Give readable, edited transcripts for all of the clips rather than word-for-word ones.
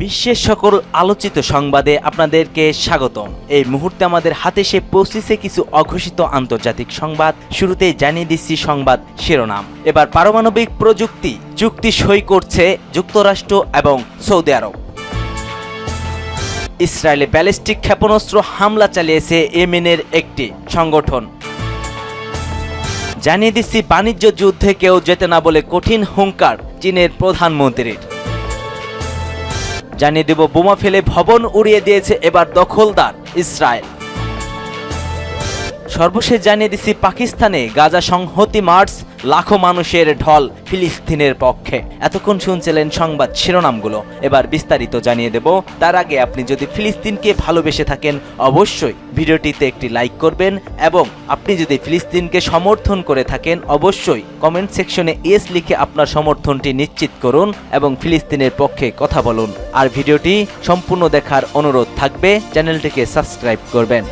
বিশ্বের সকল আলোচিত সংবাদে আপনাদেরকে স্বাগতম। এই মুহূর্তে আমাদের হাতে এসে পৌঁছেছে কিছু অঘোষিত আন্তর্জাতিক সংবাদ। শুরুতেই জানিয়ে দিচ্ছি সংবাদ শিরোনাম। এবার পারমাণবিক প্রযুক্তি চুক্তি সই করছে যুক্তরাষ্ট্র এবং সৌদি আরব। ইসরায়েলে ব্যালিস্টিক ক্ষেপণাস্ত্র হামলা চালিয়েছে ইয়েমেনের একটি সংগঠন। জানিয়ে দিচ্ছি বাণিজ্য যুদ্ধে কেউ যেতে না বলে কঠিন হুঙ্কার চীনের প্রধানমন্ত্রীর। জানিয়ে দেব বোমা ফেলে ভবন উড়িয়ে দিয়েছে এবার দখলদার ইসরায়েল। সর্বশেষ জানিয়ে দিচ্ছি পাকিস্তানে গাজা সংহতি মার্চ, লাখো মানুষের ঢল ফিলিস্তিনের পক্ষে। এতক্ষণ শুনছিলেন সংবাদ শিরোনামগুলো, এবার বিস্তারিত জানিয়ে দেব। তার আগে আপনি যদি ফিলিস্তিনকে ভালোবেসে থাকেন অবশ্যই ভিডিওটিতে একটি লাইক করবেন, এবং আপনি যদি ফিলিস্তিনকে সমর্থন করে থাকেন অবশ্যই কমেন্ট সেকশনে ইয়েস লিখে আপনার সমর্থনটি নিশ্চিত করুন এবং ফিলিস্তিনের পক্ষে কথা বলুন। আর ভিডিওটি সম্পূর্ণ দেখার অনুরোধ থাকবে, চ্যানেলটিকে সাবস্ক্রাইব করবেন।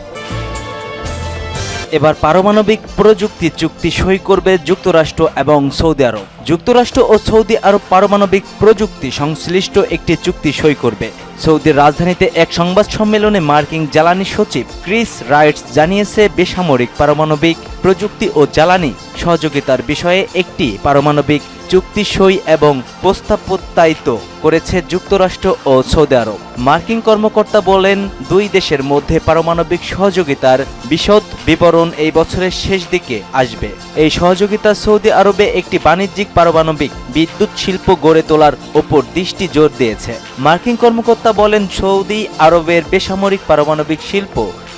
এবার পারমাণবিক প্রযুক্তি চুক্তি সই করবে যুক্তরাষ্ট্র এবং সৌদি আরব। যুক্তরাষ্ট্র ও সৌদি আরব পারমাণবিক প্রযুক্তি সংশ্লিষ্ট একটি চুক্তি সই করবে। সৌদির রাজধানীতে এক সংবাদ সম্মেলনে মার্কিন জ্বালানি সচিব ক্রিস রাইটস জানিয়েছে, বেসামরিক পারমাণবিক প্রযুক্তি ও জ্বালানি সহযোগিতার বিষয়ে একটি পারমাণবিক চুক্তি সই এবং প্রস্তাব প্রত্যায়িত করেছে যুক্তরাষ্ট্র ও সৌদি আরব। মার্কিন কর্মকর্তা বলেন, দুই দেশের মধ্যে পারমাণবিক সহযোগিতার বিশদ বিবরণ এই বছরের শেষ দিকে আসবে। এই সহযোগিতা সৌদি আরবে একটি বাণিজ্যিক পারমাণবিক বিদ্যুৎ শিল্প গড়ে তোলার ওপর দৃষ্টি জোর দিয়েছে। মার্কিন কর্মকর্তা বলেন, সৌদি আরবের বেসামরিক পারমাণবিক শিল্প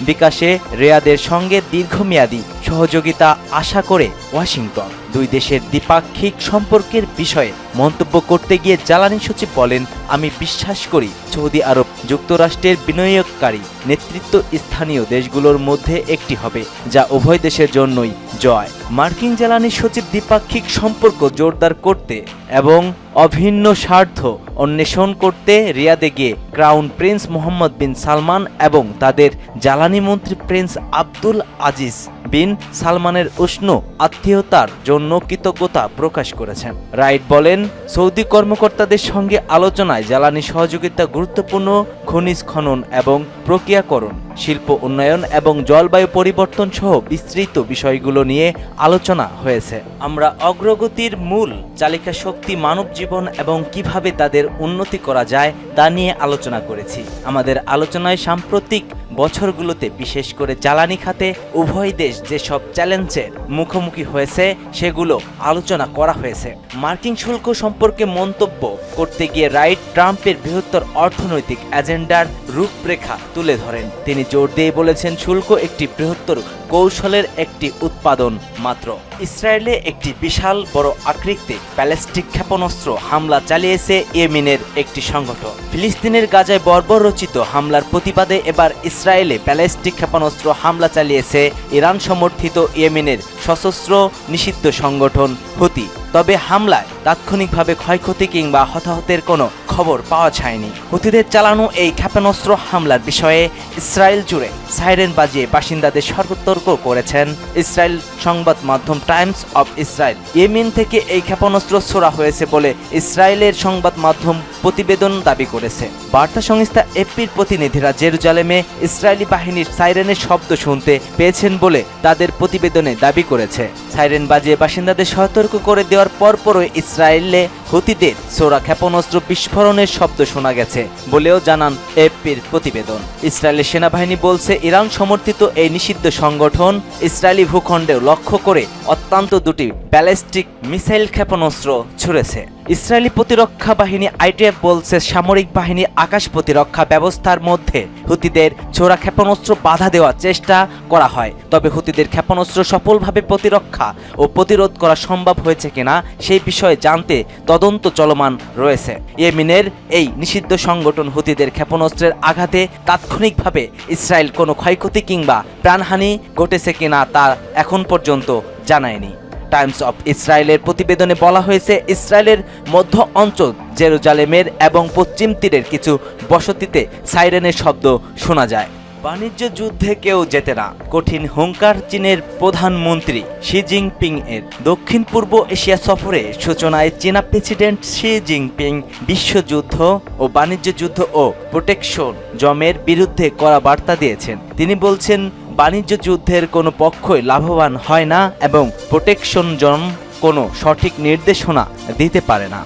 বিকাশে রিয়াদের সঙ্গে দীর্ঘমেয়াদী সহযোগিতা আশা করে ওয়াশিংটন। দুই দেশের দ্বিপাক্ষিক সম্পর্কের বিষয়ে মন্তব্য করতে গিয়ে জ্বালানি সচিব বলেন, আমি বিশ্বাস করি সৌদি আরব যুক্তরাষ্ট্রের বিনিয়োগকারী নেতৃত্ব স্থানীয় দেশগুলোর মধ্যে একটি হবে, যা উভয় দেশের জন্যই জয়। মার্কিন জ্বালানি সচিব দ্বিপাক্ষিক সম্পর্ক জোরদার করতে এবং অভিন্ন স্বার্থ অন্বেষণ করতে রিয়াদে গিয়ে ক্রাউন প্রিন্স মোহাম্মদ বিন সালমান এবং তাদের জ্বালানি মন্ত্রী প্রিন্স আব্দুল আজিজ বিন সালমানের উষ্ণ আত্মীয়তার জন্য কৃতজ্ঞতা প্রকাশ করেছেন। রাইট বলেন, সৌদি কর্মকর্তাদের সঙ্গে আলোচনায় জ্বালানি সহযোগিতা গুরুত্বপূর্ণ খনিজ খনন এবং প্রক্রিয়াকরণ, শিল্প উন্নয়ন এবং জলবায়ু পরিবর্তন সহ বিস্তৃত বিষয়গুলো নিয়ে আলোচনা হয়েছে। আমরা অগ্রগতির মূল চালিকা শক্তি মানব জীবন এবং কিভাবে তাদের উন্নতি করা যায় তা নিয়ে আলোচনা করেছি। আমাদের আলোচনায় সাম্প্রতিক বছরগুলোতে বিশেষ করে জ্বালানি খাতে উভয় দেশ যেসব চ্যালেঞ্জের মুখোমুখি হয়েছে সেগুলো আলোচনা করা হয়েছে। মার্কিন শুল্ক সম্পর্কে মন্তব্য করতে গিয়ে রাইট ট্রাম্পের বৃহত্তর অর্থনৈতিক এজেন্ডার রূপরেখা তুলে ধরেন। তিনি জোর দিয়ে বলেছেন, শুল্ক একটি বৃহত্তর কৌশলের একটি উৎপাদন মাত্র। ইসরায়েলে একটি বিশাল বড় আকৃতির ব্যালিস্টিক ক্ষেপণাস্ত্র হামলা চালিয়েছে ইয়েমেনের একটি সংগঠন। ফিলিস্তিনের গাজায় বর্বরচিত হামলার প্রতিবাদে এবার ইসরায়েলে ব্যালিস্টিক ক্ষেপণাস্ত্র হামলা চালিয়েছে ইরান সমর্থিত ইয়েমেনের সশস্ত্র নিষিদ্ধ সংগঠন হুতি। তবে হামলায় তাৎক্ষণিকভাবে ক্ষয়ক্ষতি কিংবা হতাহতের কোনো খবর পাওয়া যায়নি। হুতিদের চালানো এই ক্ষেপণাস্ত্র হামলার বিষয়ে ইসরায়েল জুড়ে সাইরেন বাজিয়ে বাসিন্দাদের সতর্ক করেছেন ইসরায়েল সংবাদ মাধ্যম টাইমস অব ইসরায়েল। ইয়েমেন থেকে এই ক্ষেপণাস্ত্র ছোড়া হয়েছে বলে ইসরায়েলের সংবাদ মাধ্যম প্রতিবেদন দাবি করেছে। বার্তা সংস্থা এপির প্রতিনিধিরা জেরুজালেমে ইসরায়েলি বাহিনীর সাইরেনের শব্দ শুনতে পেয়েছেন বলে তাদের প্রতিবেদনে দাবি করেছে। সাইরেন বাজিয়ে বাসিন্দাদের সতর্ক করে দেওয়ার পরপরই ইসরায়েলে হুতিদের ছোড়া ক্ষেপণাস্ত্র বিস্ফোরণের শব্দ শোনা গেছে বলেও জানান এপির প্রতিবেদন। ইসরায়েলের সেনাবাহিনী বলছে, ইরান সমর্থিত এই নিষিদ্ধ সংগঠন ইসরায়েলি ভূখণ্ডেও লক্ষ্য করে অত্যন্ত দুটি ব্যালিস্টিক মিসাইল ক্ষেপণাস্ত্র ছুড়েছে। ইসরায়েলি প্রতিরক্ষা বাহিনী আইডিএফ বলছে, সামরিক বাহিনী আকাশ প্রতিরক্ষা ব্যবস্থার মধ্যে হুতিদের ছোড়া ক্ষেপণাস্ত্র বাধা দেওয়ার চেষ্টা করা হয়। তবে হুতিদের ক্ষেপণাস্ত্র সফলভাবে প্রতিরক্ষা ও প্রতিরোধ করা সম্ভব হয়েছে কিনা সেই বিষয়ে জানতে তদন্ত চলমান রয়েছে। ইয়েমেনের এই নিষিদ্ধ সংগঠন হুতিদের ক্ষেপণাস্ত্রের আঘাতে তাৎক্ষণিকভাবে ইসরায়েল কোনো ক্ষয়ক্ষতি কিংবা প্রাণহানি ঘটেছে কিনা তা এখন পর্যন্ত জানায়নি। টাইমস অফ ইসরায়েলের প্রতিবেদনে বলা হয়েছে, ইসরায়েলের মধ্য অঞ্চল জেরুজালেমের এবং পশ্চিম তীরের কিছু বসতিতে সাইরেনের শব্দ শোনা যায়। বাণিজ্য যুদ্ধে কেউ জেতে না, কঠিন হুঙ্কার চীনের প্রধানমন্ত্রী শি জিনপিং এর। দক্ষিণ পূর্ব এশিয়া সফরে সূচনায় চীনা প্রেসিডেন্ট শি জিনপিং বিশ্বযুদ্ধ ও বাণিজ্য যুদ্ধ ও প্রোটেকশন জমের বিরুদ্ধে কড়া বার্তা দিয়েছেন। তিনি বলছেন, বাণিজ্য যুদ্ধের কোনো পক্ষই লাভবান হয় না এবং প্রোটেকশন জম কোনো সঠিক নির্দেশনা দিতে পারে না।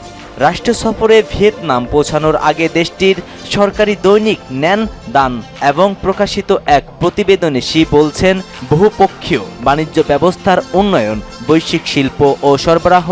রাষ্ট্র সফরে ভিয়েতনাম পৌঁছানোর আগে দেশটির সরকারি দৈনিক ন্যান দান এবং প্রকাশিত এক প্রতিবেদনে শি বলছেন, বহুপক্ষীয় বাণিজ্য ব্যবস্থার উন্নয়ন, বৈশ্বিক শিল্প ও সরবরাহ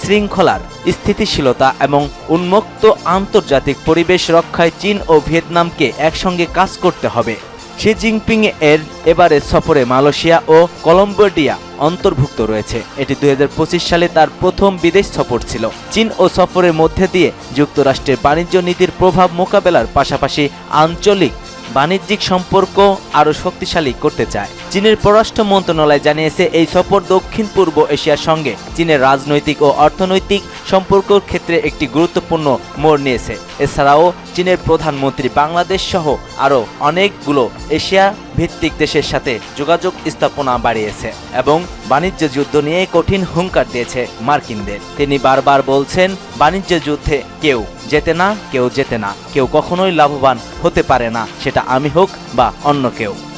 শৃঙ্খলার স্থিতিশীলতা এবং উন্মুক্ত আন্তর্জাতিক পরিবেশ রক্ষায় চীন ও ভিয়েতনামকে একসঙ্গে কাজ করতে হবে। শি জিনপিং এর এবারে সফরে মালয়েশিয়া ও কলম্বোডিয়া অন্তর্ভুক্ত রয়েছে। এটি 2025 সালে তার প্রথম বিদেশ সফর ছিল। চীন ও সফরের মধ্যে দিয়ে যুক্তরাষ্ট্রের বাণিজ্য নীতির প্রভাব মোকাবেলার পাশাপাশি আঞ্চলিক বাণিজ্যিক সম্পর্ক আরও শক্তিশালী করতে চায়। চীনের পররাষ্ট্র মন্ত্রণালয় জানিয়েছে, এই সফর দক্ষিণ পূর্ব এশিয়ার সঙ্গে চীনের রাজনৈতিক ও অর্থনৈতিক সম্পর্কের ক্ষেত্রে একটি গুরুত্বপূর্ণ মোড় নিয়েছে। এছাড়াও চীনের প্রধানমন্ত্রী বাংলাদেশ সহ আরও অনেকগুলো এশিয়া ভিত্তিক দেশের সাথে যোগাযোগ স্থাপনা বাড়িয়েছে এবং বাণিজ্য যুদ্ধ নিয়ে কঠিন হুঙ্কার দিয়েছে মার্কিনদের। তিনি বারবার বলছেন, বাণিজ্য যুদ্ধে কেউ জেতে না, কেউ জেতে না, কেউ কখনোই লাভবান হতে পারে না, সেটা আমি হোক বা অন্য কেউ।